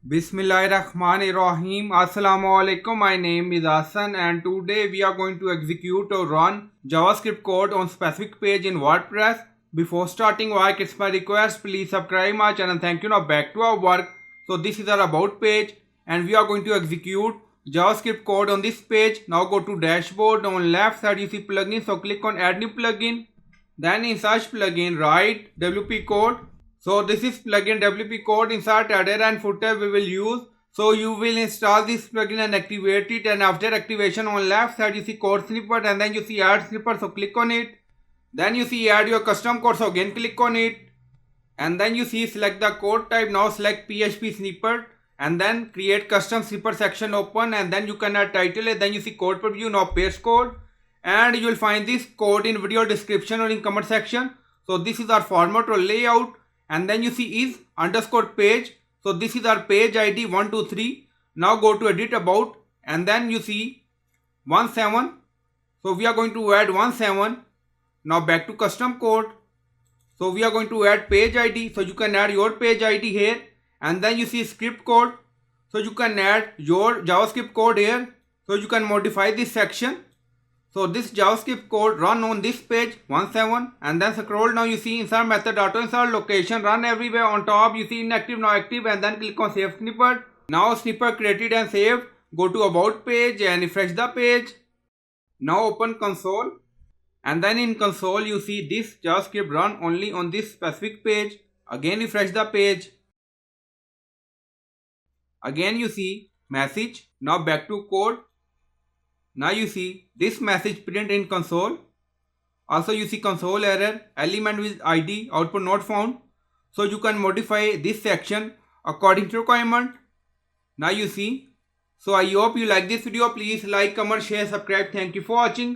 Bismillahirrahmanirrahim. Assalamu alaikum. My name is Hassan and today we are going to execute or run JavaScript code on specific page in WordPress. Before starting work, it's my request, please subscribe my channel. Thank you. Now back to our work. So this is our about page and we are going to execute JavaScript code on this page. Now go to dashboard. On left side you see plugin. So click on add new plugin. Then in search plugin write wpcode. So this is plugin wpcode. Insert header and footer we will use. So you will install this plugin and activate it, and after activation on left side you see code snippet and then you see add snippet, so click on it. Then you see add your custom code, so again click on it. And then you see select the code type. Now select PHP snippet and then create custom snippet section open, and then you can add title. And then you see code preview. Now paste code and you will find this code in video description or in comment section. So this is our format or layout. And then you see is underscore page. So this is our page ID 123. Now go to edit about and then you see 17. So we are going to add 17. Now back to custom code. So we are going to add page ID. So you can add your page ID here. And then you see script code. So you can add your JavaScript code here. So you can modify this section. So this JavaScript code run on this page 17, and then scroll down you see insert method, auto insert location, run everywhere. On top you see inactive, now active, and then click on save snippet. Now snippet created and saved. Go to about page and refresh the page. Now open console and then in console you see this JavaScript run only on this specific page. Again refresh the page. Again you see message. Now back to code. Now you see this message print in console. Also you see console error, element with ID, output not found. So you can modify this section according to requirement. Now you see. So I hope you like this video. Please like, comment, share, subscribe. Thank you for watching.